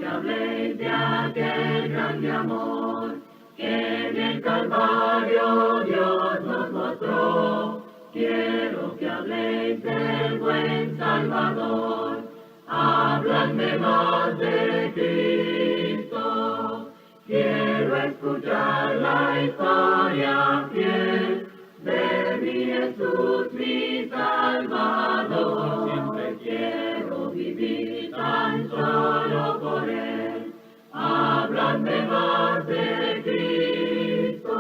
que habléis de aquel grande amor que en el Calvario Dios nos mostró. Quiero que habléis del buen Salvador, habladme más de Cristo. Quiero escuchar la historia fiel de mi Jesús, mi Salvador. Siempre quiero vivir tan solo por Él. Habladme más de Cristo.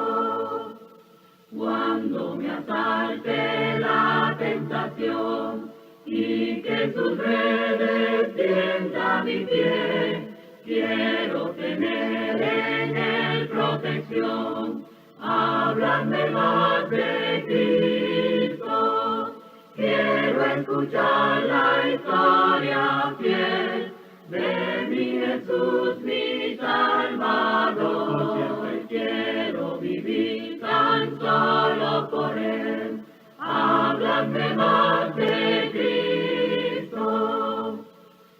Cuando me asalte la tentación y que sus redes tienda mi pie, quiero tener en Él protección. Háblame más de Cristo. Quiero escuchar la historia fiel de mi Jesús, mi Salvador. Siempre quiero vivir tan solo por Él. Háblame más de Cristo.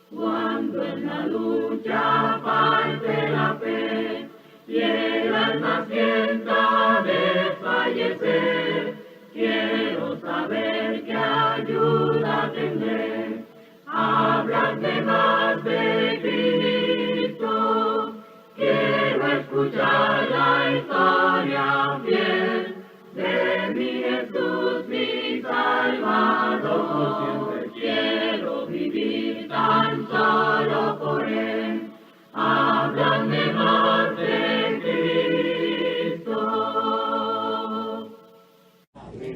Cuando en la lucha falte la fe y el alma sienta desfallecer, quiero saber qué ayuda tendré. Háblame más de Cristo. Quiero escuchar la historia fiel de mi Jesús, mi Salvador. Siempre quiero vivir tan solo por Él. Háblame más de Cristo.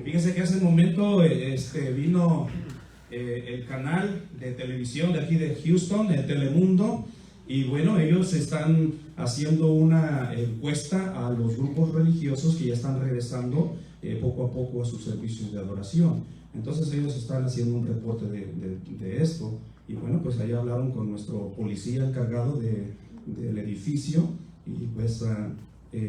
Fíjense que hace un momento vino el canal de televisión de aquí de Houston, el Telemundo, y bueno, ellos están haciendo una encuesta a los grupos religiosos que ya están regresando poco a poco a sus servicios de adoración. Entonces ellos están haciendo un reporte de esto, y bueno, pues ahí hablaron con nuestro policía encargado del edificio, y pues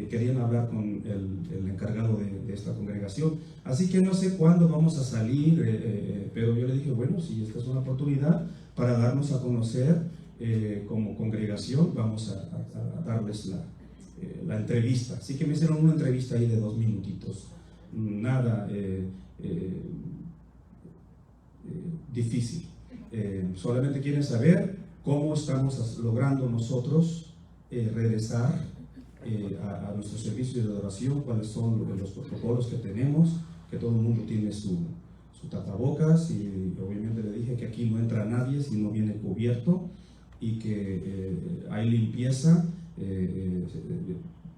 querían hablar con el encargado de esta congregación. Así que no sé cuándo vamos a salir, pero yo le dije, bueno, si esta es una oportunidad para darnos a conocer como congregación, vamos a darles la entrevista. Así que me hicieron una entrevista ahí de 2 minutitos, nada difícil. Solamente quieren saber cómo estamos logrando nosotros regresar a nuestro servicio de adoración, cuáles son los protocolos que tenemos, que todo el mundo tiene su tapabocas, y obviamente le dije que aquí no entra nadie si no viene cubierto, y que hay limpieza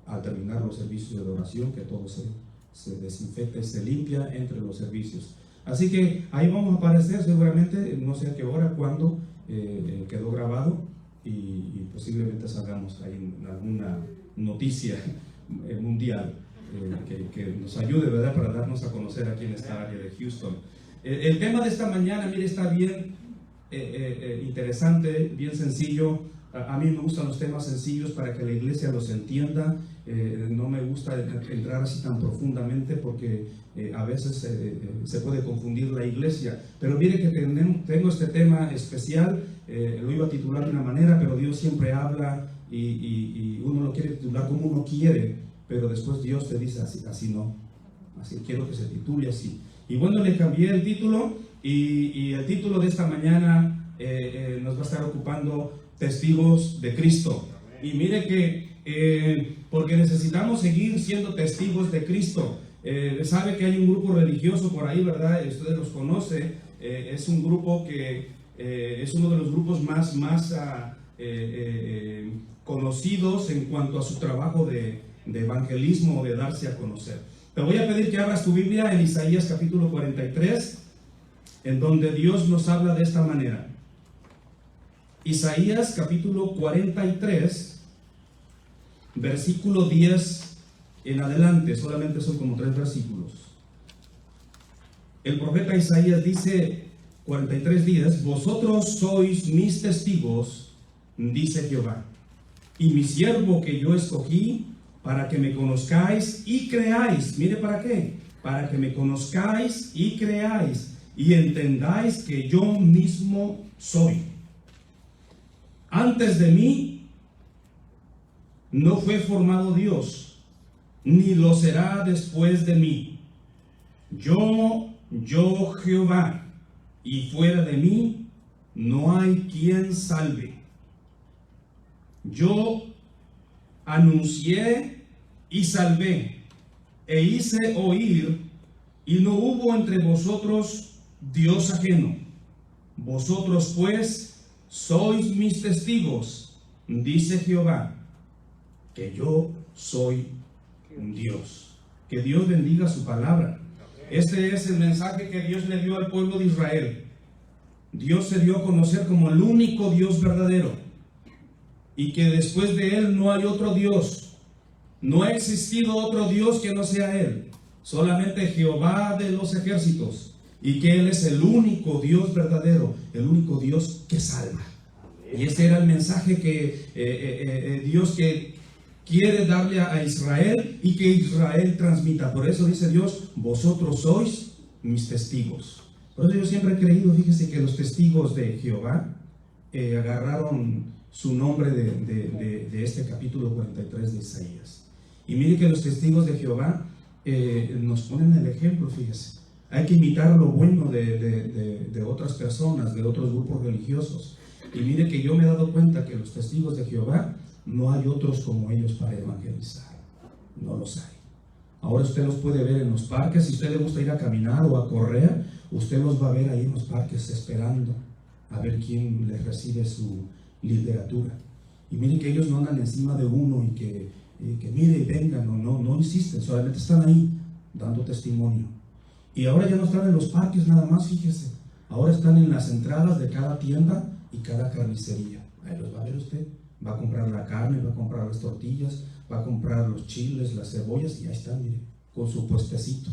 al terminar los servicios de adoración, que todo se desinfecta y se limpia entre los servicios. Así que ahí vamos a aparecer seguramente, no sé a qué hora, cuándo, quedó grabado, y posiblemente salgamos ahí en alguna noticia mundial que nos ayude, ¿verdad?, para darnos a conocer aquí en esta área de Houston. El tema de esta mañana, mire, está bien interesante, bien sencillo. A mí me gustan los temas sencillos para que la iglesia los entienda. No me gusta entrar así tan profundamente porque a veces se puede confundir la iglesia. Pero mire que tengo este tema especial, lo iba a titular de una manera, pero Dios siempre habla y uno lo quiere titular como uno quiere, pero después Dios te dice así no, así quiero que se titule así. Y bueno, le cambié el título, y el título de esta mañana nos va a estar ocupando Testigos de Cristo. Y mire que porque necesitamos seguir siendo testigos de Cristo. Sabe que hay un grupo religioso por ahí, ¿verdad? Ustedes los conocen. Es un grupo que es uno de los grupos más conocidos en cuanto a su trabajo de evangelismo o de darse a conocer. Te voy a pedir que abras tu Biblia en Isaías capítulo 43, en donde Dios nos habla de esta manera. Isaías capítulo 43, versículo 10 en adelante, solamente son como 3 versículos. El profeta Isaías dice, 43:10, vosotros sois mis testigos, dice Jehová, y mi siervo que yo escogí, para que me conozcáis y creáis. Mire, ¿para qué? Para que me conozcáis y creáis, y entendáis que yo mismo soy. Antes de mí no fue formado Dios, ni lo será después de mí. Yo Jehová, y fuera de mí no hay quien salve. Yo anuncié y salvé, e hice oír, y no hubo entre vosotros Dios ajeno. Vosotros pues sois mis testigos, dice Jehová, que yo soy un Dios. Que Dios bendiga su palabra. Este es el mensaje que Dios le dio al pueblo de Israel. Dios se dio a conocer como el único Dios verdadero, y que después de Él no hay otro Dios. No ha existido otro Dios que no sea Él, solamente Jehová de los ejércitos, y que Él es el único Dios verdadero, el único Dios que salva. Y ese era el mensaje que Dios que quiere darle a Israel y que Israel transmita. Por eso dice Dios, vosotros sois mis testigos. Por eso yo siempre he creído, fíjese, que los testigos de Jehová agarraron su nombre de este capítulo 43 de Isaías. Y mire que los testigos de Jehová nos ponen el ejemplo, fíjese. Hay que imitar lo bueno de otras personas, de otros grupos religiosos. Y mire que yo me he dado cuenta que los testigos de Jehová no hay otros como ellos para evangelizar. No los hay. Ahora usted los puede ver en los parques. Si a usted le gusta ir a caminar o a correr, usted los va a ver ahí en los parques esperando a ver quién les recibe su literatura. Y mire que ellos no andan encima de uno y que mire y vengan, no insisten, solamente están ahí dando testimonio. Y ahora ya no están en los parques nada más, fíjese. Ahora están en las entradas de cada tienda y cada carnicería. Ahí los va a ver usted. Va a comprar la carne, va a comprar las tortillas, va a comprar los chiles, las cebollas, y ahí están, mire, con su puestecito.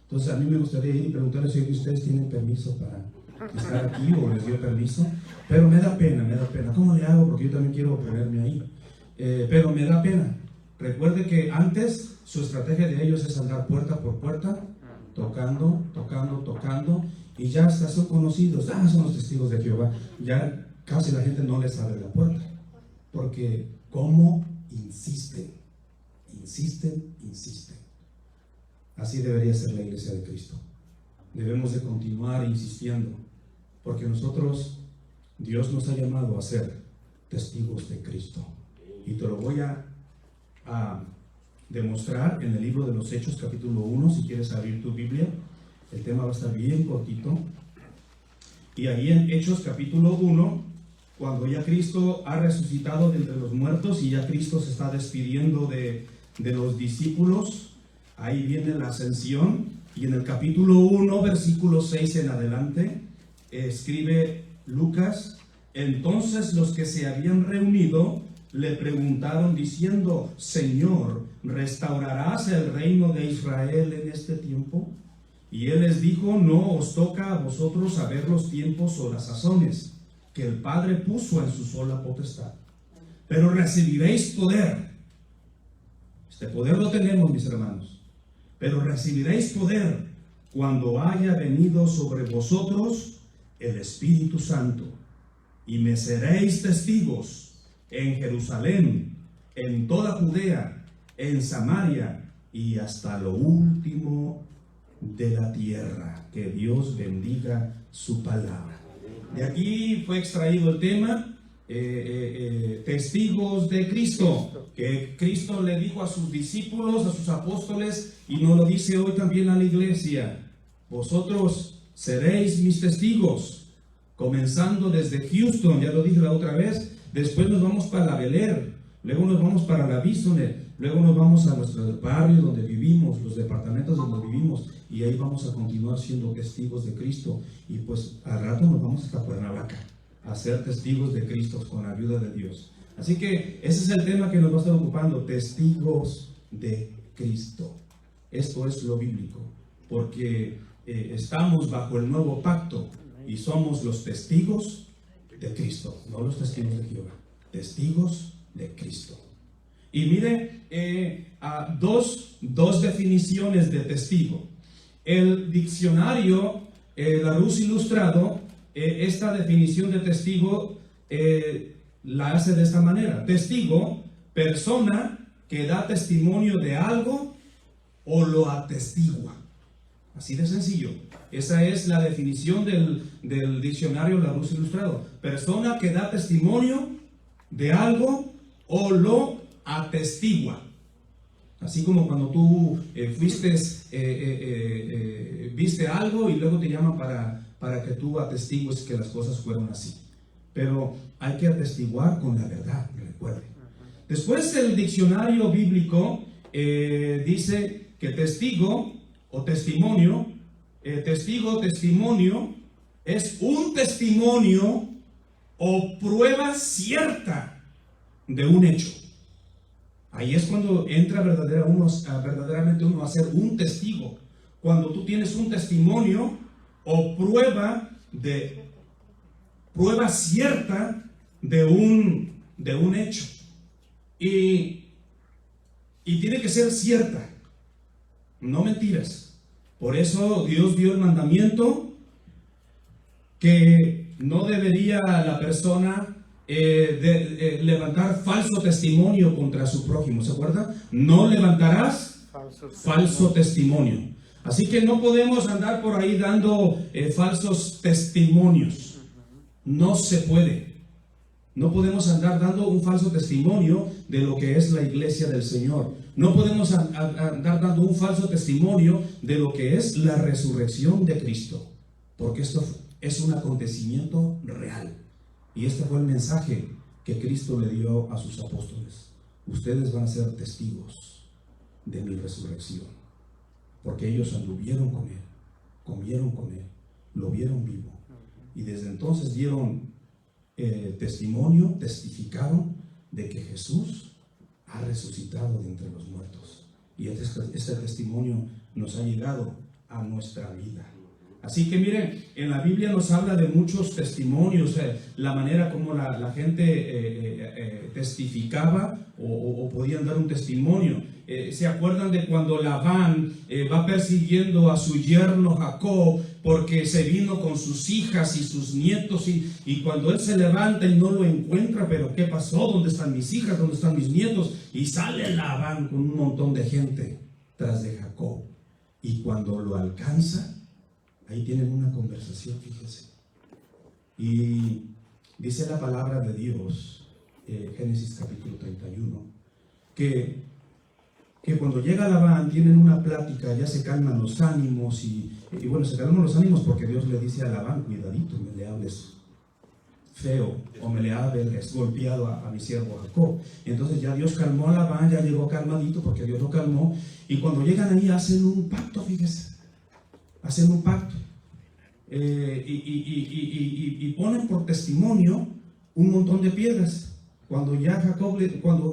Entonces a mí me gustaría ir y preguntarles si ustedes tienen permiso para estar aquí o les dio permiso, pero me da pena. ¿Cómo le hago? Porque yo también quiero ponerme ahí. Pero me da pena. Recuerde que antes su estrategia de ellos es andar puerta por puerta, tocando, y ya hasta son conocidos, son los testigos de Jehová. Ya casi la gente no les abre la puerta, porque ¿cómo insisten? Así debería ser la iglesia de Cristo. Debemos de continuar insistiendo, porque nosotros, Dios nos ha llamado a ser testigos de Cristo. Y te lo voy a demostrar en el libro de los Hechos, capítulo 1, si quieres abrir tu Biblia. El tema va a estar bien cortito. Y ahí en Hechos, capítulo 1, cuando ya Cristo ha resucitado de entre los muertos y ya Cristo se está despidiendo de los discípulos, ahí viene la ascensión. Y en el capítulo 1, versículo 6 en adelante, escribe Lucas: entonces los que se habían reunido le preguntaron diciendo: Señor, ¿restaurarás el reino de Israel en este tiempo? Y él les dijo: no os toca a vosotros saber los tiempos o las sazones que el Padre puso en su sola potestad, pero recibiréis poder. Este poder lo tenemos, mis hermanos, pero recibiréis poder cuando haya venido sobre vosotros el Espíritu Santo, y me seréis testigos en Jerusalén, en toda Judea, en Samaria y hasta lo último de la tierra. Que Dios bendiga su palabra. De aquí fue extraído el tema, testigos de Cristo, que Cristo le dijo a sus discípulos, a sus apóstoles, y nos lo dice hoy también a la iglesia: vosotros seréis mis testigos, comenzando desde Houston, ya lo dije la otra vez. Después nos vamos para la Bel Air, luego nos vamos para la Bisonet, luego nos vamos a nuestros barrios donde vivimos, los departamentos donde vivimos, y ahí vamos a continuar siendo testigos de Cristo. Y pues al rato nos vamos hasta Cuernavaca a ser testigos de Cristo con la ayuda de Dios. Así que ese es el tema que nos va a estar ocupando: testigos de Cristo. Esto es lo bíblico, porque estamos bajo el nuevo pacto y somos los testigos de Cristo, no los testigos de Jehová, testigos de Cristo. Y mire, dos definiciones de testigo. El diccionario Larousse Ilustrado, esta definición de testigo la hace de esta manera. Testigo, persona que da testimonio de algo o lo atestigua. Así de sencillo. Esa es la definición del diccionario Larousse Ilustrado. Persona que da testimonio de algo o lo atestigua. Así como cuando tú viste algo y luego te llaman para que tú atestigues que las cosas fueron así. Pero hay que atestiguar con la verdad, recuerde. Después el diccionario bíblico dice que testigo o testimonio, testimonio es un testimonio o prueba cierta de un hecho. Ahí es cuando entra verdaderamente uno a ser un testigo. Cuando tú tienes un testimonio o prueba cierta de un hecho. Y tiene que ser cierta, no mentiras. Por eso Dios dio el mandamiento que no debería la persona levantar falso testimonio contra su prójimo. ¿Se acuerda? No levantarás falso testimonio. Así que no podemos andar por ahí dando falsos testimonios. No se puede. No podemos andar dando un falso testimonio de lo que es la iglesia del Señor. No podemos andar dando un falso testimonio de lo que es la resurrección de Cristo. Porque esto es un acontecimiento real. Y este fue el mensaje que Cristo le dio a sus apóstoles. Ustedes van a ser testigos de mi resurrección. Porque ellos anduvieron con Él, comieron con Él, lo vieron vivo. Y desde entonces dieron testimonio, testificaron de que Jesús ha resucitado de entre los muertos. Y este testimonio nos ha llegado a nuestra vida. Así que miren, en la Biblia nos habla de muchos testimonios, la manera como la gente testificaba o podían dar un testimonio. ¿Se acuerdan de cuando Labán va persiguiendo a su yerno Jacob porque se vino con sus hijas y sus nietos y cuando él se levanta y no lo encuentra? Pero ¿qué pasó? ¿Dónde están mis hijas? ¿Dónde están mis nietos? Y sale Labán con un montón de gente tras de Jacob. Y cuando lo alcanza, ahí tienen una conversación, fíjense. Y dice la palabra de Dios, Génesis capítulo 31, que cuando llega Labán tienen una plática, ya se calman los ánimos y bueno, se calman los ánimos porque Dios le dice a Labán, cuidadito, me le hables feo o me le hables golpeado a mi siervo Jacob. Y entonces ya Dios calmó a Labán, ya llegó calmadito porque Dios lo calmó. Y cuando llegan ahí hacen un pacto, fíjese, hacen un pacto y ponen por testimonio un montón de piedras. Cuando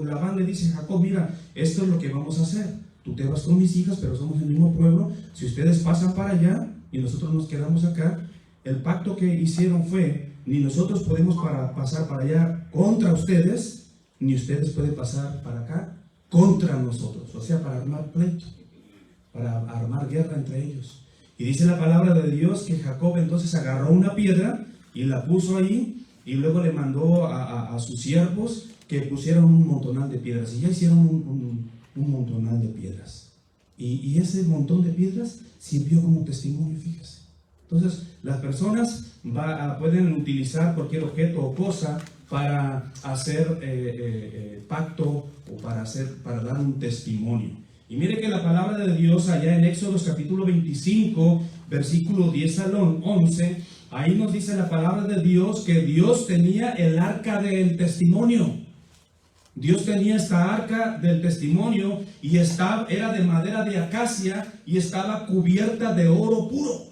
Labán le dice a Jacob, mira, esto es lo que vamos a hacer. Tú te vas con mis hijas, pero somos el mismo pueblo. Si ustedes pasan para allá y nosotros nos quedamos acá, el pacto que hicieron fue, ni nosotros podemos pasar para allá contra ustedes, ni ustedes pueden pasar para acá contra nosotros. O sea, para armar pleito, para armar guerra entre ellos. Y dice la palabra de Dios que Jacob entonces agarró una piedra y la puso ahí. Y luego le mandó a sus siervos que pusieran un montonal de piedras. Y ya hicieron un montonal de piedras. Y ese montón de piedras sirvió como testimonio, fíjese. Entonces, las personas pueden utilizar cualquier objeto o cosa para hacer pacto o para dar un testimonio. Y mire que la palabra de Dios allá en Éxodo capítulo 25, versículo 10 al 11, ahí nos dice la palabra de Dios que Dios tenía el arca del testimonio. Dios tenía esta arca del testimonio y era de madera de acacia y estaba cubierta de oro puro.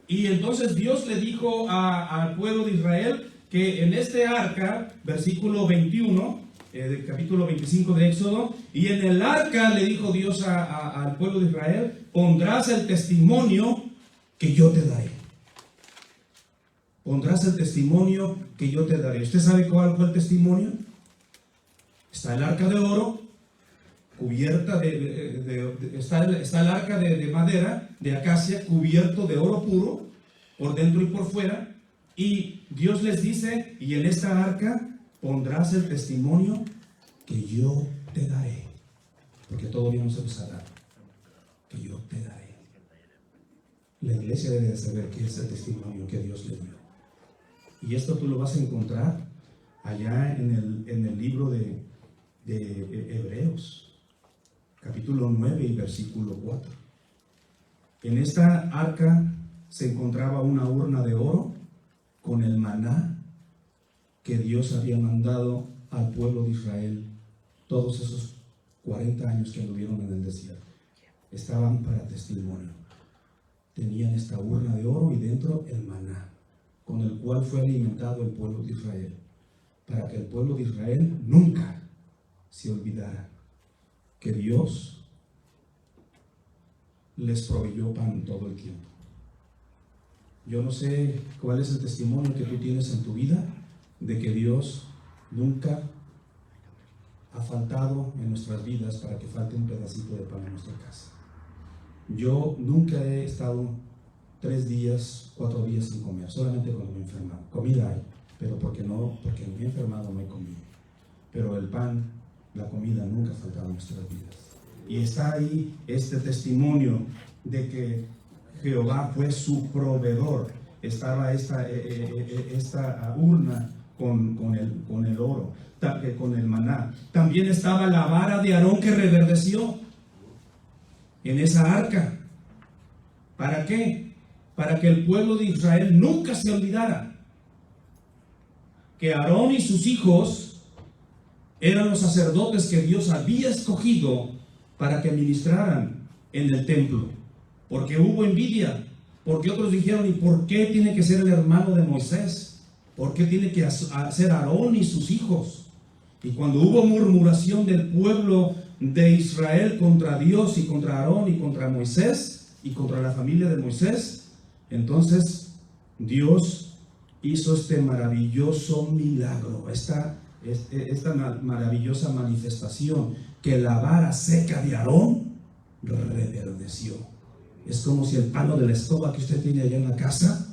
Y entonces Dios le dijo al pueblo de Israel que en este arca, versículo 21, del capítulo 25 de Éxodo, y en el arca le dijo Dios al pueblo de Israel, pondrás el testimonio que yo te daré. Pondrás el testimonio que yo te daré. ¿Usted sabe cuál fue el testimonio? Está el arca de oro, cubierta está el arca de madera, de acacia, cubierto de oro puro, por dentro y por fuera. Y Dios les dice, y en esta arca pondrás el testimonio que yo te daré. Porque todavía no se los ha dado. Que yo te daré. La iglesia debe de saber qué es el testimonio que Dios le dio. Y esto tú lo vas a encontrar allá en el libro de Hebreos, capítulo 9 y versículo 4. En esta arca se encontraba una urna de oro con el maná que Dios había mandado al pueblo de Israel todos esos 40 años que anduvieron en el desierto. Estaban para testimonio. Tenían esta urna de oro y dentro el maná, con el cual fue alimentado el pueblo de Israel, para que el pueblo de Israel nunca se olvidara que Dios les proveyó pan todo el tiempo. Yo no sé cuál es el testimonio que tú tienes en tu vida de que Dios nunca ha faltado en nuestras vidas para que falte un pedacito de pan en nuestra casa. Yo nunca he estado 3 días, 4 días sin comer, solamente cuando me he enfermado. Comida hay, pero porque me he enfermado no hay comida. Pero el pan, la comida nunca ha faltado en nuestras vidas. Y está ahí este testimonio de que Jehová fue su proveedor. Estaba esta urna con el oro, con el maná. También estaba la vara de Aarón que reverdeció en esa arca. ¿Para qué? Para que el pueblo de Israel nunca se olvidara que Aarón y sus hijos eran los sacerdotes que Dios había escogido para que ministraran en el templo. Porque hubo envidia, porque otros dijeron, ¿y por qué tiene que ser el hermano de Moisés? ¿Por qué tiene que ser Aarón y sus hijos? Y cuando hubo murmuración del pueblo de Israel contra Dios y contra Aarón y contra Moisés y contra la familia de Moisés, entonces Dios hizo este maravilloso milagro, esta maravillosa manifestación, que la vara seca de Aarón reverdeció. Es como si el palo de la escoba que usted tiene allá en la casa,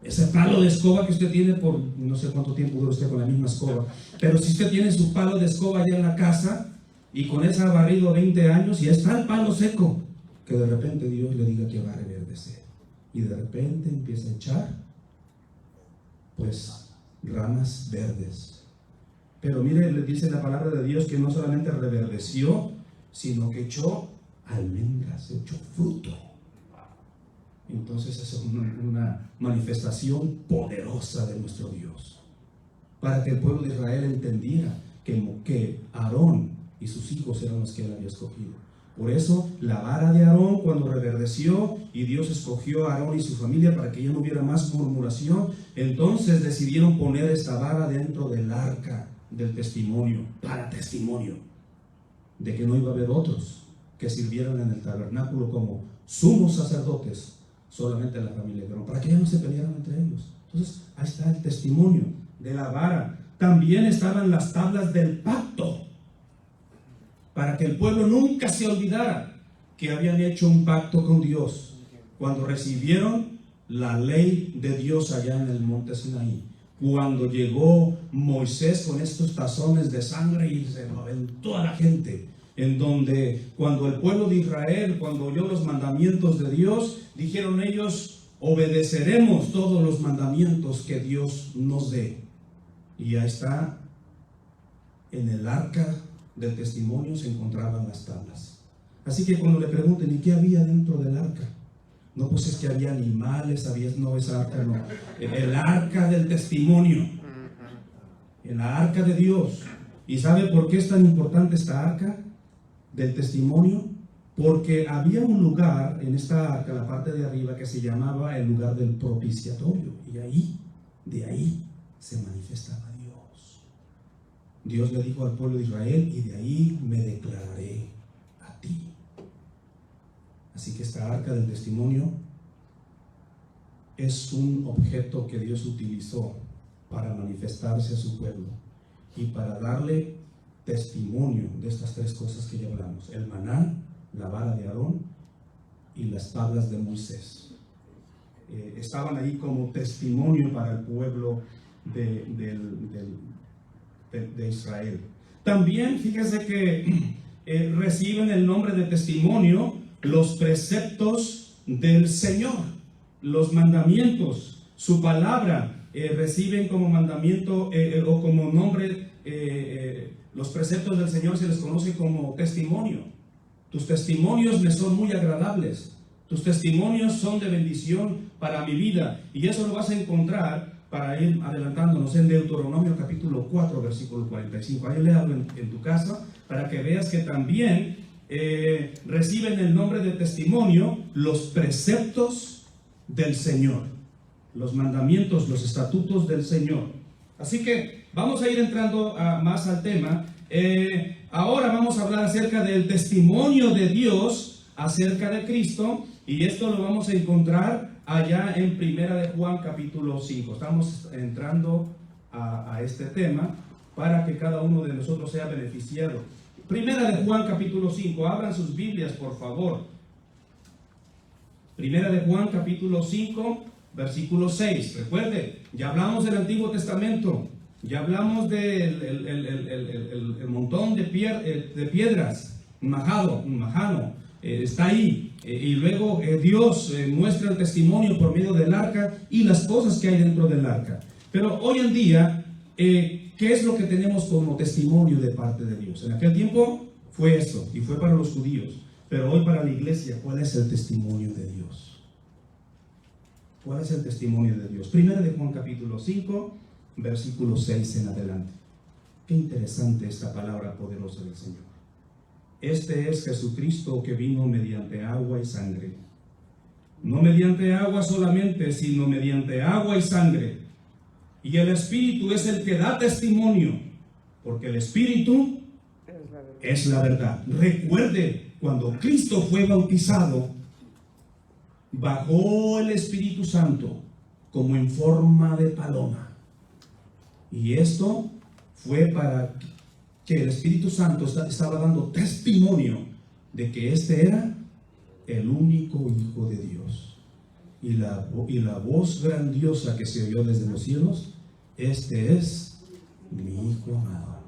ese palo de escoba que usted tiene por no sé cuánto tiempo dura usted con la misma escoba, pero si usted tiene su palo de escoba allá en la casa y con esa ha barrido 20 años y está el palo seco, que de repente Dios le diga que va a reverdecer y de repente empieza a echar pues ramas verdes. Pero mire, le dice la palabra de Dios que no solamente reverdeció, sino que echó almendras, echó fruto. Entonces es una manifestación poderosa de nuestro Dios, para que el pueblo de Israel entendiera que Aarón y sus hijos eran los que él había escogido. Por eso la vara de Aarón, cuando reverdeció y Dios escogió a Aarón y su familia para que ya no hubiera más murmuración, entonces decidieron poner esta vara dentro del arca del testimonio, para testimonio de que no iba a haber otros que sirvieran en el tabernáculo como sumos sacerdotes, solamente la familia de Aarón, para que ya no se pelearan entre ellos. Entonces ahí está el testimonio de la vara. También estaban las tablas del pacto, para que el pueblo nunca se olvidara que habían hecho un pacto con Dios cuando recibieron la ley de Dios allá en el monte Sinaí. Cuando llegó Moisés con estos tazones de sangre y se lo aventó a la gente, en donde cuando el pueblo de Israel, cuando oyó los mandamientos de Dios, dijeron ellos, obedeceremos todos los mandamientos que Dios nos dé. Y ya está, en el arca del testimonio se encontraban las tablas. Así que cuando le pregunten, ¿y qué había dentro del arca? No, pues es que había animales, no, esa arca no. El arca del testimonio, el arca de Dios. ¿Y sabe por qué es tan importante esta arca del testimonio? Porque había un lugar en esta arca, la parte de arriba, que se llamaba el lugar del propiciatorio. Y de ahí se manifestaba Dios. Dios le dijo al pueblo de Israel, y de ahí me declararé a ti. Así que esta arca del testimonio es un objeto que Dios utilizó para manifestarse a su pueblo y para darle testimonio de estas 3 cosas que ya hablamos: el maná, la vara de Aarón y las tablas de Moisés. estaban ahí como testimonio para el pueblo de Israel. También fíjese que reciben el nombre de testimonio los preceptos del Señor, los mandamientos, su palabra, reciben como mandamiento o como nombre, los preceptos del Señor se les conoce como testimonio. Tus testimonios me son muy agradables, tus testimonios son de bendición para mi vida, y eso lo vas a encontrar, para ir adelantándonos, en Deuteronomio capítulo 4, versículo 45. Ahí léalo en tu casa, para que veas que también reciben el nombre de testimonio los preceptos del Señor, los mandamientos, los estatutos del Señor. Así que vamos a ir entrando más al tema. Ahora vamos a hablar acerca del testimonio de Dios acerca de Cristo, y esto lo vamos a encontrar allá en Primera de Juan capítulo 5. Estamos entrando a este tema para que cada uno de nosotros sea beneficiado. Primera de Juan capítulo 5, abran sus Biblias por favor. Primera de Juan capítulo 5, versículo 6. Recuerde, ya hablamos del Antiguo Testamento, ya hablamos del el montón de piedras, un majano, está ahí. Y luego Dios muestra el testimonio por medio del arca y las cosas que hay dentro del arca. Pero hoy en día, ¿qué es lo que tenemos como testimonio de parte de Dios? En aquel tiempo fue esto, y fue para los judíos. Pero hoy para la iglesia, ¿cuál es el testimonio de Dios? ¿Cuál es el testimonio de Dios? Primera de Juan capítulo 5, versículo 6 en adelante. Qué interesante esta palabra poderosa del Señor. Este es Jesucristo que vino mediante agua y sangre. No mediante agua solamente, sino mediante agua y sangre. Y el Espíritu es el que da testimonio, porque el Espíritu es la verdad. Recuerde, cuando Cristo fue bautizado, bajó el Espíritu Santo como en forma de paloma. Y esto fue para que el Espíritu Santo estaba dando testimonio de que este era el único Hijo de Dios. Y la voz grandiosa que se oyó desde los cielos: este es mi Hijo amado.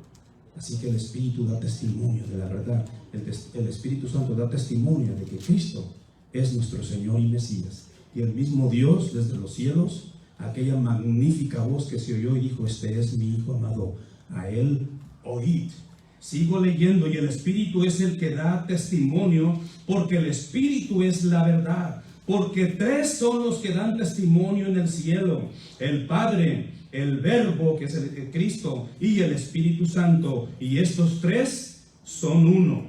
Así que el Espíritu da testimonio de la verdad. El Espíritu Santo da testimonio de que Cristo es nuestro Señor y Mesías. Y el mismo Dios desde los cielos, aquella magnífica voz que se oyó y dijo: este es mi Hijo amado, a Él oíd. Sigo leyendo. Y el Espíritu es el que da testimonio, porque el Espíritu es la verdad. Porque tres son los que dan testimonio en el cielo: el Padre, el Verbo, que es el Cristo, y el Espíritu Santo. Y estos tres son uno.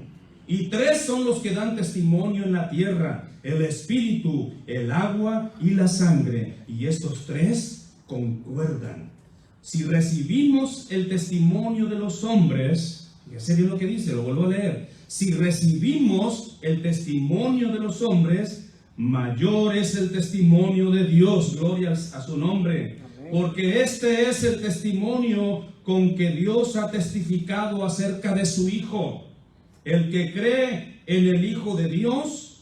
Y tres son los que dan testimonio en la tierra: el Espíritu, el agua y la sangre. Y estos tres concuerdan. Si recibimos el testimonio de los hombres, fíjese bien lo que dice, lo vuelvo a leer. Si recibimos el testimonio de los hombres, mayor es el testimonio de Dios. Gloria a su nombre. Amén. Porque este es el testimonio con que Dios ha testificado acerca de su Hijo. El que cree en el Hijo de Dios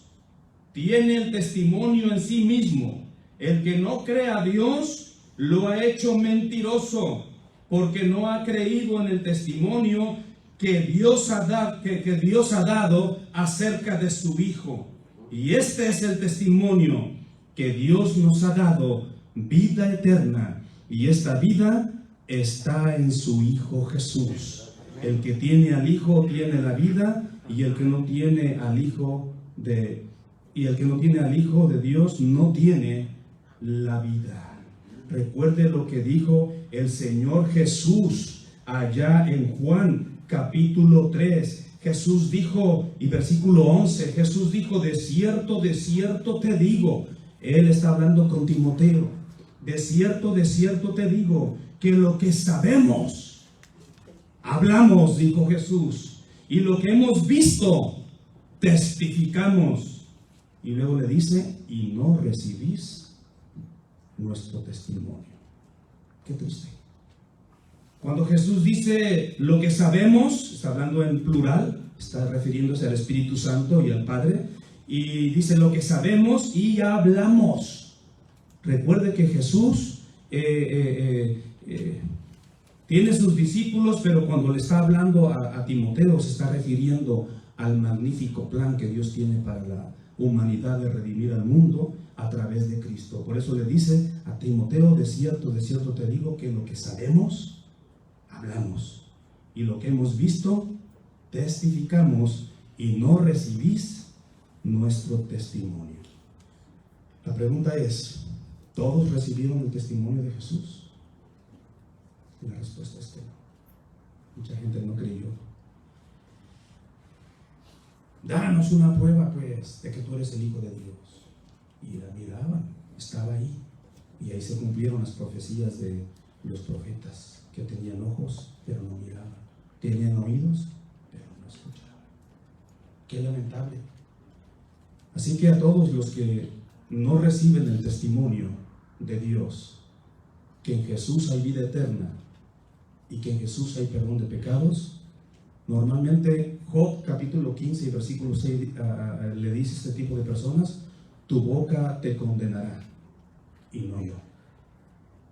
tiene el testimonio en sí mismo. El que no cree a Dios lo ha hecho mentiroso, porque no ha creído en el testimonio que Dios ha dado acerca de su Hijo. Y este es el testimonio, que Dios nos ha dado vida eterna, y esta vida está en su Hijo Jesús. El que tiene al Hijo tiene la vida, y el que no tiene al Hijo de Dios no tiene la vida. Recuerde lo que dijo el Señor Jesús allá en Juan capítulo 3. Jesús dijo, y versículo 11, Jesús dijo: de cierto te digo. Él está hablando con Timoteo. De cierto te digo, que lo que sabemos, hablamos, dijo Jesús, y lo que hemos visto, testificamos. Y luego le dice: y no recibís nuestro testimonio. Qué triste. Cuando Jesús dice lo que sabemos, está hablando en plural, está refiriéndose al Espíritu Santo y al Padre, y dice lo que sabemos y hablamos. Recuerde que Jesús tiene sus discípulos, pero cuando le está hablando a Timoteo se está refiriendo al magnífico plan que Dios tiene para la humanidad de redimir al mundo a través de Cristo. Por eso le dice a Timoteo: de cierto te digo que lo que sabemos, hablamos, y lo que hemos visto, testificamos, y no recibís nuestro testimonio. La pregunta es: ¿todos recibieron el testimonio de Jesús? Y la respuesta es que no. Mucha gente no creyó. Danos una prueba, pues, de que tú eres el Hijo de Dios. Y la miraban, estaba ahí. Y ahí se cumplieron las profecías de los profetas, que tenían ojos, pero no miraban. Tenían oídos, pero no escuchaban. Qué lamentable. Así que a todos los que no reciben el testimonio de Dios, que en Jesús hay vida eterna y que en Jesús hay perdón de pecados, normalmente Job capítulo 15 y versículo 6 le dice a este tipo de personas: tu boca te condenará y no yo.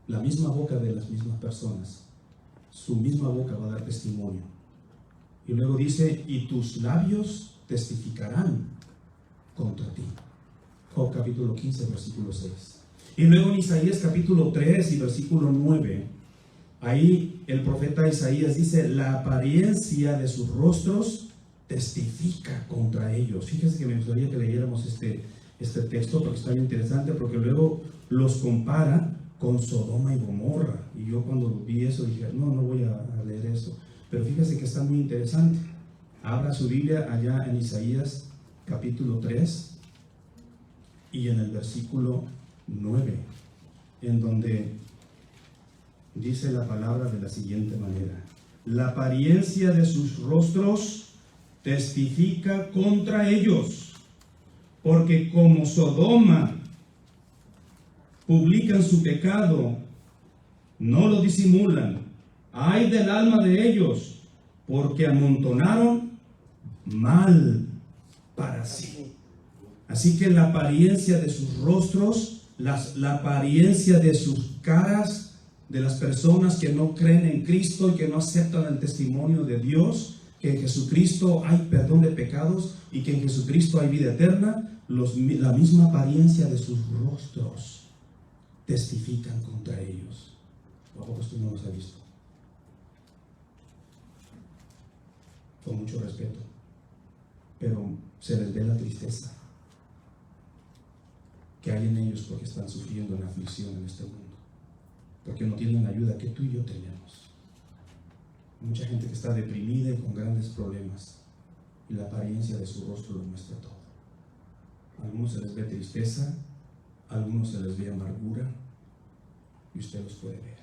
La misma boca de las mismas personas, su misma boca va a dar testimonio. Y luego dice: y tus labios testificarán contra ti. Job capítulo 15 versículo 6. Y luego en Isaías capítulo 3 y versículo 9, ahí el profeta Isaías dice: la apariencia de sus rostros testifica contra ellos. Fíjense que me gustaría que leyéramos este texto, porque está bien interesante, porque luego los compara con Sodoma y Gomorra. Y yo cuando vi eso dije: no voy a leer eso. Pero fíjense que está muy interesante. Abra su Biblia allá en Isaías capítulo 3 y en el versículo 9, en donde dice la palabra de la siguiente manera: la apariencia de sus rostros testifica contra ellos, porque como Sodoma publican su pecado, no lo disimulan. Ay del alma de ellos, porque amontonaron mal para sí. Así que la apariencia de sus rostros, la apariencia de sus caras, de las personas que no creen en Cristo y que no aceptan el testimonio de Dios, que en Jesucristo hay perdón de pecados y que en Jesucristo hay vida eterna, la misma apariencia de sus rostros testifican contra ellos. ¿A poco usted no los ha visto? Con mucho respeto, pero se les ve la tristeza que hay en ellos, porque están sufriendo en aflicción en este mundo, porque no tienen la ayuda que tú y yo tenemos. Mucha gente que está deprimida y con grandes problemas, y la apariencia de su rostro lo muestra todo. A algunos se les ve tristeza, a algunos se les ve amargura, y usted los puede ver.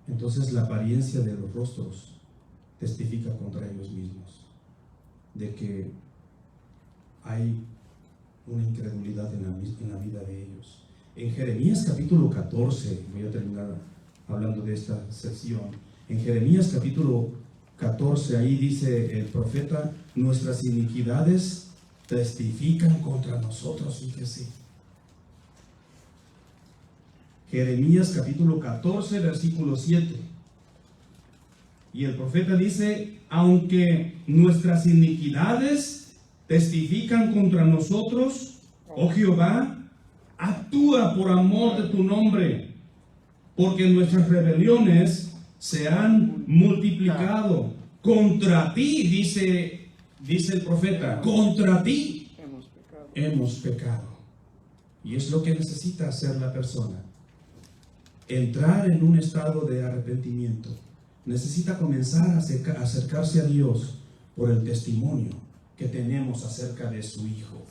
Entonces la apariencia de los rostros testifica contra ellos mismos, de que hay una incredulidad en la vida de ellos. En Jeremías capítulo 14, voy a terminar hablando de esta sección. En Jeremías capítulo 14, ahí dice el profeta: nuestras iniquidades testifican contra nosotros. Fíjese. Jeremías capítulo 14, versículo 7. Y el profeta dice: aunque nuestras iniquidades testifican contra nosotros, oh Jehová, actúa por amor de tu nombre, porque nuestras rebeliones se han multiplicado. Contra ti, dice el profeta, contra ti hemos pecado. Y es lo que necesita hacer la persona: entrar en un estado de arrepentimiento. Necesita comenzar a acercarse a Dios por el testimonio que tenemos acerca de su Hijo.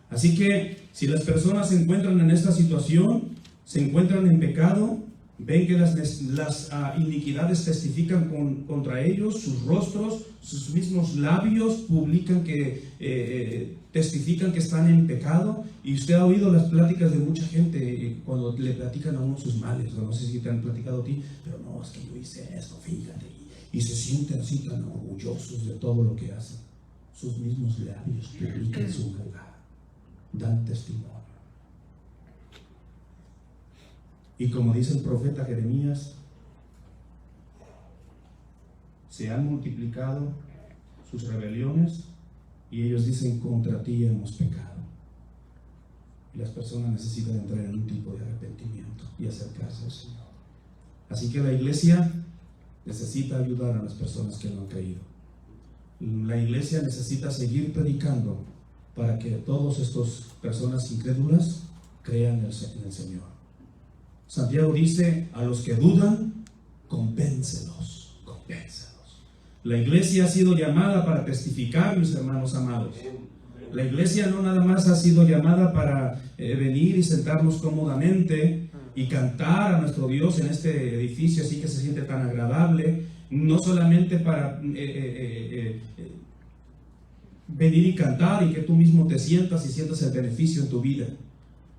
Así que si las personas se encuentran en esta situación, se encuentran en pecado, ven que las iniquidades testifican contra ellos, sus rostros, sus mismos labios publican que testifican que están en pecado. Y usted ha oído las pláticas de mucha gente cuando le platican a uno sus males. No sé si te han platicado a ti, pero no, es que yo hice esto, fíjate. Y se sienten así tan orgullosos de todo lo que hacen. Sus mismos labios publican su maldad, dan testimonio. Y como dice el profeta Jeremías, se han multiplicado sus rebeliones y ellos dicen: contra ti hemos pecado. Y las personas necesitan entrar en un tipo de arrepentimiento y acercarse al Señor. Así que la iglesia necesita ayudar a las personas que no han creído. La iglesia necesita seguir predicando para que todas estas personas incrédulas crean en el Señor. Santiago dice: a los que dudan, convéncelos, convéncelos. La iglesia ha sido llamada para testificar, mis hermanos amados. La iglesia no nada más ha sido llamada para venir y sentarnos cómodamente y cantar a nuestro Dios en este edificio así que se siente tan agradable, no solamente para venir y cantar y que tú mismo te sientas y sientas el beneficio en tu vida.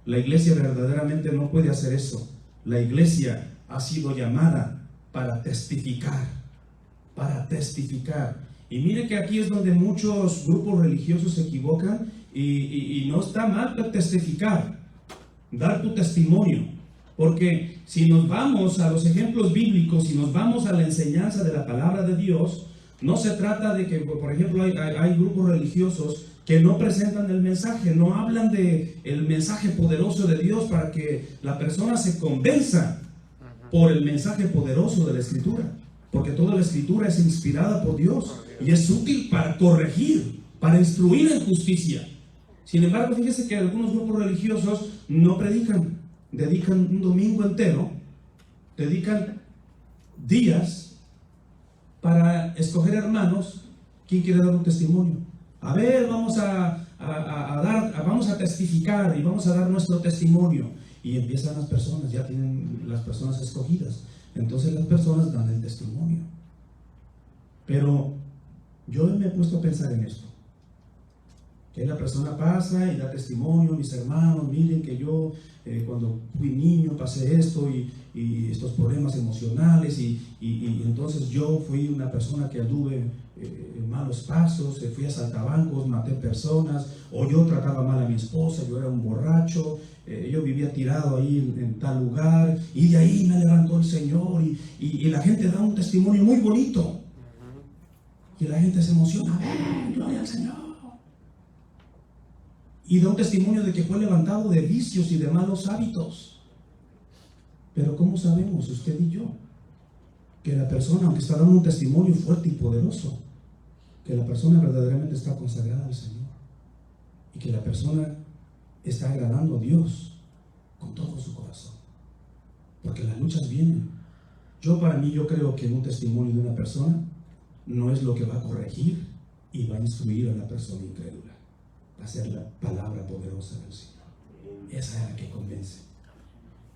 La iglesia verdaderamente no puede hacer eso. La iglesia ha sido llamada para testificar, para testificar. Y mire que aquí es donde muchos grupos religiosos se equivocan y no está mal testificar, dar tu testimonio, porque si nos vamos a los ejemplos bíblicos, si nos vamos a la enseñanza de la palabra de Dios, no se trata de que, por ejemplo, hay grupos religiosos que no presentan el mensaje, no hablan del mensaje poderoso de Dios para que la persona se convenza por el mensaje poderoso de la Escritura. Porque toda la Escritura es inspirada por Dios y es útil para corregir, para instruir en justicia. Sin embargo, fíjese que algunos grupos religiosos no predican, dedican un domingo entero, dedican días para escoger hermanos. ¿Quién quiere dar un testimonio? A ver, vamos a testificar y vamos a dar nuestro testimonio. Y empiezan las personas, ya tienen las personas escogidas. Entonces las personas dan el testimonio. Pero yo me he puesto a pensar en esto. Que la persona pasa y da testimonio: mis hermanos, miren que yo cuando fui niño pasé esto y estos problemas emocionales y entonces yo fui una persona que anduve en malos pasos, fui a saltabancos, maté personas, o yo trataba mal a mi esposa, yo era un borracho, yo vivía tirado ahí en tal lugar y de ahí me levantó el Señor y la gente da un testimonio muy bonito y la gente se emociona: ¡ven, gloria al Señor! Y da un testimonio de que fue levantado de vicios y de malos hábitos. Pero ¿cómo sabemos usted y yo que la persona, aunque está dando un testimonio fuerte y poderoso, que la persona verdaderamente está consagrada al Señor y que la persona está agradando a Dios con todo su corazón? Porque las luchas vienen. Para mí, yo creo que un testimonio de una persona no es lo que va a corregir y va a instruir a la persona incrédula. Va a ser la palabra poderosa del Señor. Esa es la que convence.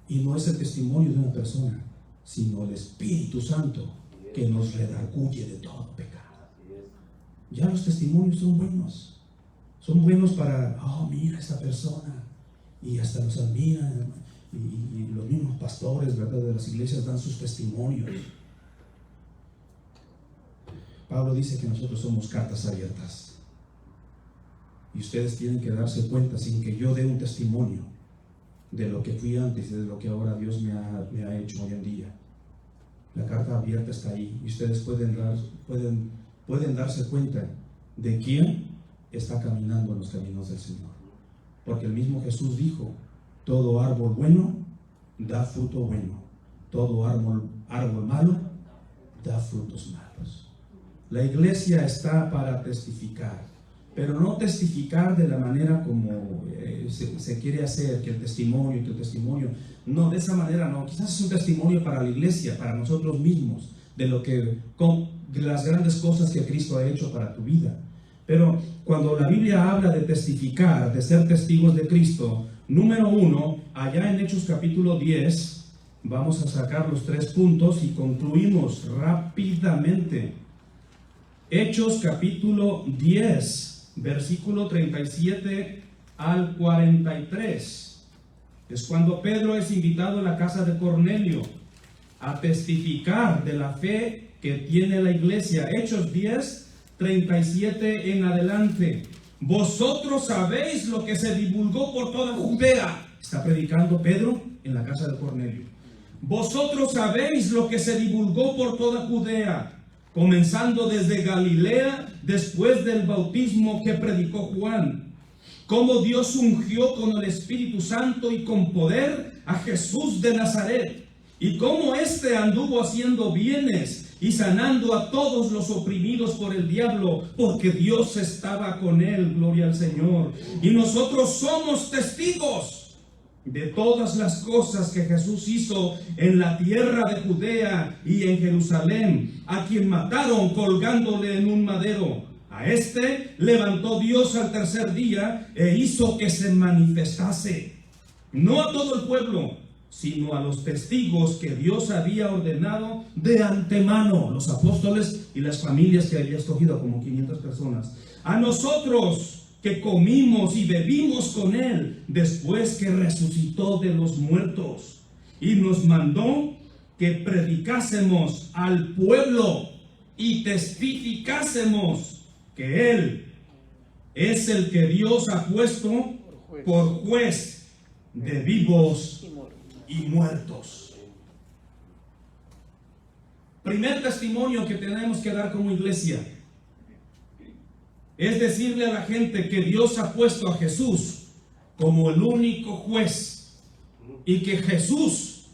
Y no es el testimonio de una persona, sino el Espíritu Santo que nos redarguye de todo pecado. Ya los testimonios son buenos. Son buenos para: oh, mira esta persona. Y hasta los admiran. Y los mismos pastores, ¿verdad?, de las iglesias dan sus testimonios. Pablo dice que nosotros somos cartas abiertas. Y ustedes tienen que darse cuenta, sin que yo dé un testimonio de lo que fui antes y de lo que ahora Dios me ha hecho hoy en día. La carta abierta está ahí y ustedes pueden darse cuenta de quién está caminando en los caminos del Señor. Porque el mismo Jesús dijo: todo árbol bueno da fruto bueno, todo árbol malo da frutos malos. La iglesia está para testificar, pero no testificar de la manera como se quiere hacer, que el testimonio, no, de esa manera no. Quizás es un testimonio para la iglesia, para nosotros mismos, de las grandes cosas que Cristo ha hecho para tu vida. Pero cuando la Biblia habla de testificar, de ser testigos de Cristo, número 1, allá en Hechos capítulo 10, vamos a sacar los 3 puntos y concluimos rápidamente. Hechos capítulo 10, versículo 37 al 43. Es cuando Pedro es invitado a la casa de Cornelio a testificar de la fe que tiene la iglesia. Hechos 10, 37 en adelante. Vosotros sabéis lo que se divulgó por toda Judea. Está predicando Pedro en la casa de Cornelio. vosotros sabéis lo que se divulgó por toda Judea, comenzando desde Galilea, después del bautismo que predicó Juan, cómo Dios ungió con el Espíritu Santo y con poder a Jesús de Nazaret, y cómo éste anduvo haciendo bienes y sanando a todos los oprimidos por el diablo, porque Dios estaba con él. Gloria al Señor. Y nosotros somos testigos de todas las cosas que Jesús hizo en la tierra de Judea y en Jerusalén, a quien mataron colgándole en un madero. A este levantó Dios al tercer día e hizo que se manifestase, no a todo el pueblo, sino a los testigos que Dios había ordenado de antemano, los apóstoles y las familias que había escogido, como 500 personas. A nosotros que comimos y bebimos con él después que resucitó de los muertos, y nos mandó que predicásemos al pueblo y testificásemos que él es el que Dios ha puesto por juez de vivos y muertos. Primer testimonio que tenemos que dar como iglesia es decirle a la gente que Dios ha puesto a Jesús como el único juez, y que Jesús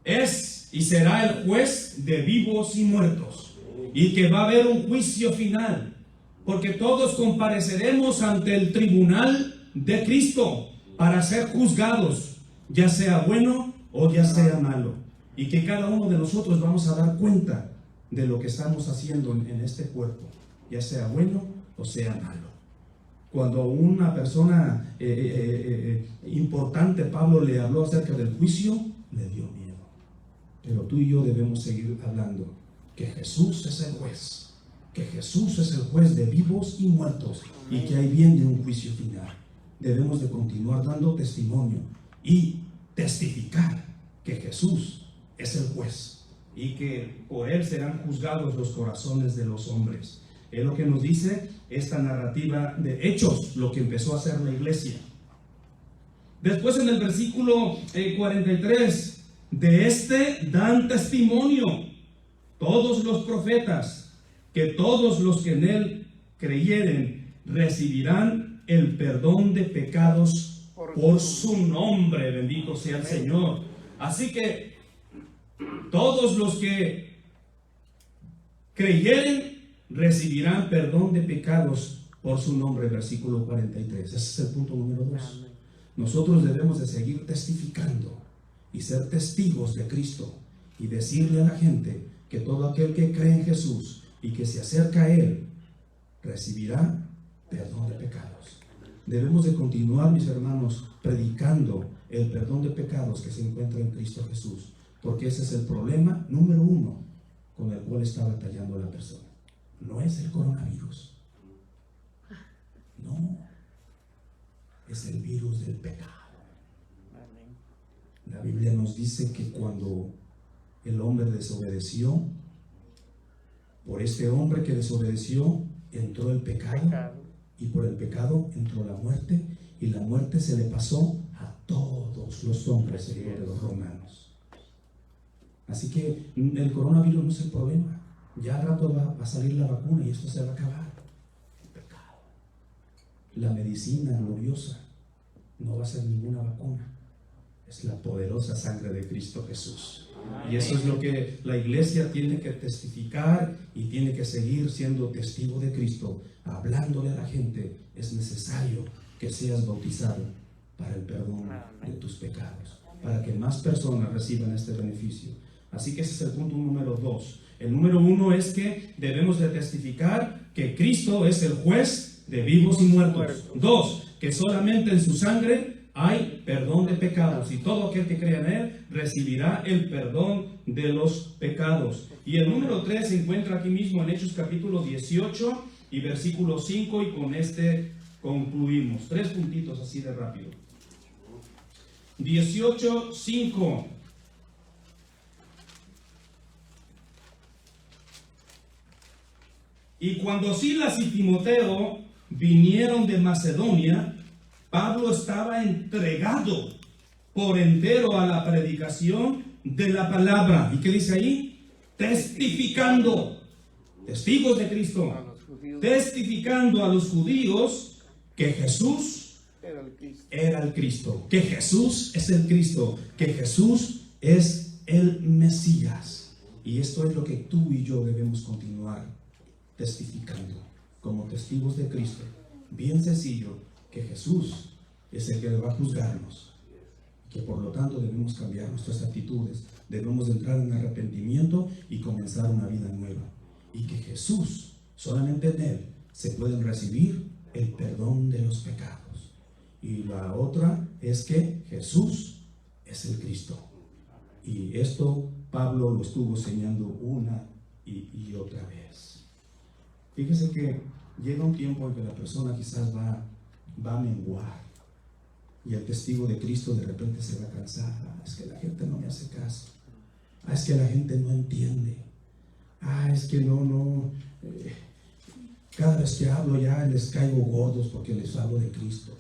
es y será el juez de vivos y muertos, y que va a haber un juicio final, porque todos compareceremos ante el tribunal de Cristo para ser juzgados, ya sea bueno o ya sea malo, y que cada uno de nosotros vamos a dar cuenta de lo que estamos haciendo en este cuerpo, ya sea bueno o sea malo. Cuando una persona importante, Pablo, le habló acerca del juicio, le dio miedo. Pero tú y yo debemos seguir hablando que Jesús es el juez, que Jesús es el juez de vivos y muertos, y que hay bien de un juicio final. Debemos de continuar dando testimonio y testificar que Jesús es el juez y que por él serán juzgados los corazones de los hombres. Es lo que nos dice esta narrativa de Hechos, lo que empezó a hacer la iglesia. Después, en el versículo 43, de este dan testimonio todos los profetas, que todos los que en él creyeren recibirán el perdón de pecados por su nombre. Bendito sea el Señor. Así que todos los que creyeren recibirán perdón de pecados por su nombre. Versículo 43. Ese es el punto número 2. Nosotros debemos de seguir testificando y ser testigos de Cristo, y decirle a la gente que todo aquel que cree en Jesús y que se acerca a él recibirá perdón de pecados. Debemos de continuar, mis hermanos, predicando el perdón de pecados que se encuentra en Cristo Jesús, porque ese es el problema número 1 con el cual está batallando la persona. No es el coronavirus, no, es el virus del pecado. La Biblia nos dice que cuando el hombre desobedeció, por este hombre que desobedeció entró el pecado, y por el pecado entró la muerte, y la muerte se le pasó a todos los hombres, según de los romanos. Así que el coronavirus no es el problema. Ya al rato va a salir la vacuna y esto se va a acabar. El pecado, la medicina gloriosa, no va a ser ninguna vacuna. Es la poderosa sangre de Cristo Jesús. Y eso es lo que la iglesia tiene que testificar, y tiene que seguir siendo testigo de Cristo, hablándole a la gente. Es necesario que seas bautizado para el perdón de tus pecados, para que más personas reciban este beneficio. Así que ese es el punto número 2. El número 1 es que debemos de testificar que Cristo es el juez de vivos y muertos. 2, que solamente en su sangre hay perdón de pecados, y todo aquel que crea en él recibirá el perdón de los pecados. Y el número 3 se encuentra aquí mismo en Hechos capítulo 18 y versículo 5, y con este concluimos. 3 puntitos así de rápido. 18:5. Y cuando Silas y Timoteo vinieron de Macedonia, Pablo estaba entregado por entero a la predicación de la palabra. ¿Y qué dice ahí? Testificando. Testigos de Cristo. Testificando a los judíos que Jesús era el Cristo. Que Jesús es el Cristo. Que Jesús es el Mesías. Y esto es lo que tú y yo debemos continuar testificando como testigos de Cristo. Bien sencillo, que Jesús es el que va a juzgarnos, que por lo tanto debemos cambiar nuestras actitudes, debemos entrar en arrepentimiento y comenzar una vida nueva, y que Jesús, solamente en Él, se pueden recibir el perdón de los pecados. Y la otra es que Jesús es el Cristo, y esto Pablo lo estuvo enseñando una y otra vez. Fíjese que llega un tiempo en que la persona quizás va a menguar, y el testigo de Cristo de repente se va a cansar. Es que la gente no me hace caso. Es que la gente no entiende. Es que cada vez que hablo ya les caigo gordos porque les hablo de Cristo.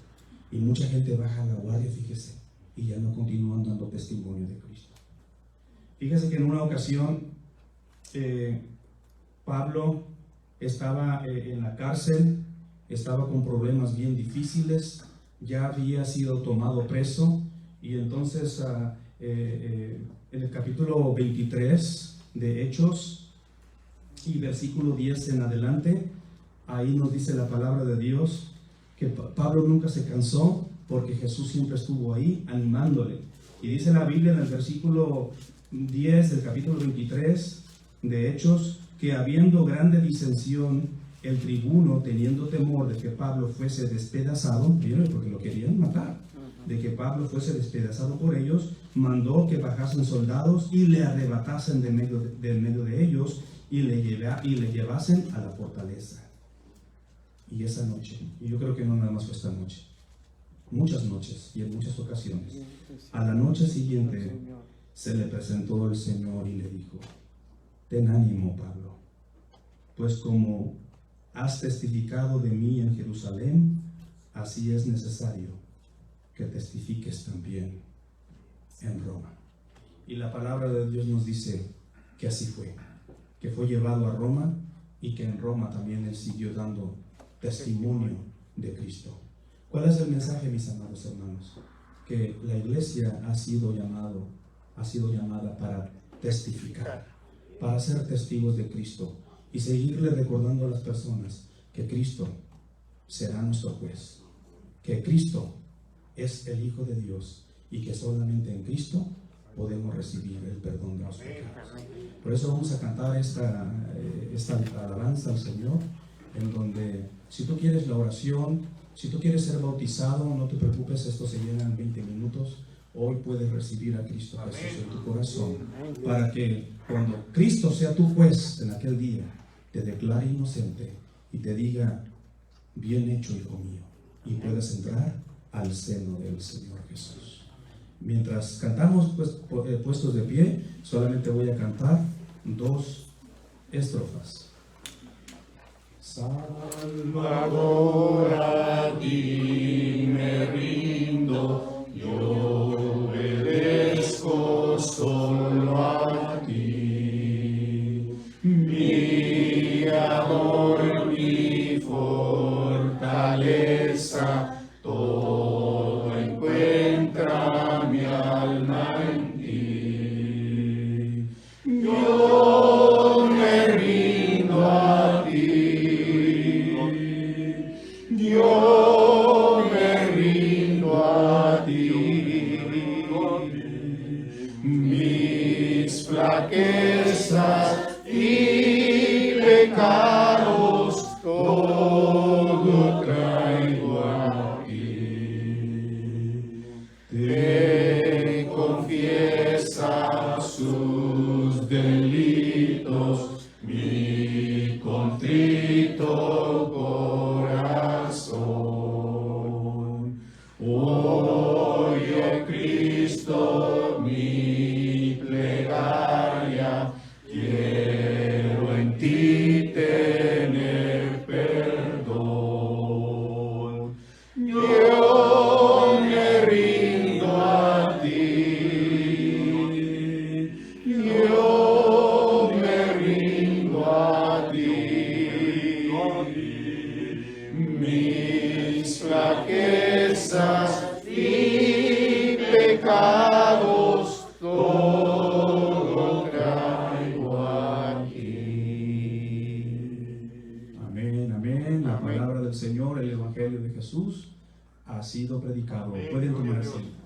Y mucha gente baja la guardia, fíjese, y ya no continúan dando testimonio de Cristo. Fíjese que en una ocasión Pablo estaba en la cárcel, estaba con problemas bien difíciles, ya había sido tomado preso, y entonces en el capítulo 23 de Hechos y versículo 10 en adelante, ahí nos dice la palabra de Dios que Pablo nunca se cansó porque Jesús siempre estuvo ahí animándole. Y dice la Biblia en el versículo 10 del capítulo 23 de Hechos que habiendo grande disensión, el tribuno, teniendo temor de que Pablo fuese despedazado, porque lo querían matar, de que Pablo fuese despedazado por ellos, mandó que bajasen soldados y le arrebatasen del medio de ellos y le llevasen a la fortaleza. Y esa noche, y yo creo que no nada más fue esta noche, muchas noches y en muchas ocasiones, a la noche siguiente se le presentó el Señor y le dijo: ten ánimo, Pablo, pues como has testificado de mí en Jerusalén, así es necesario que testifiques también en Roma. Y la palabra de Dios nos dice que así fue, que fue llevado a Roma y que en Roma también él siguió dando testimonio de Cristo. ¿Cuál es el mensaje, mis amados hermanos? Que la iglesia ha sido llamada para testificar, para ser testigos de Cristo y seguirle recordando a las personas que Cristo será nuestro juez, que Cristo es el Hijo de Dios y que solamente en Cristo podemos recibir el perdón de los pecados. Por eso vamos a cantar esta alabanza al Señor, en donde si tú quieres la oración, si tú quieres ser bautizado, no te preocupes, esto se llena en 20 minutos. Hoy puedes recibir a Cristo Jesús en tu corazón, para que cuando Cristo sea tu juez en aquel día, te declare inocente y te diga: bien hecho, hijo mío, y puedas entrar al seno del Señor Jesús. Mientras cantamos puestos de pie, solamente voy a cantar 2 estrofas. Salvador, a ti me rindo, yo obedezco solo a ti. Mi amor, mi fortaleza, todo encuentra mi alma en ti. Yo me rindo a ti. Yo me rindo a ti. Mis flaquezas y pecados todo traigo aquí. Te confiesa sus delitos mi contrito corazón. Oye, Cristo, mi plegaria, quiero en ti tener perdón. Yo me rindo a ti. mis flaquezas y pecados, todo traigo aquí. Amén, amén. La palabra del Señor, el Evangelio de Jesús ha sido predicado. Pueden tomar asiento.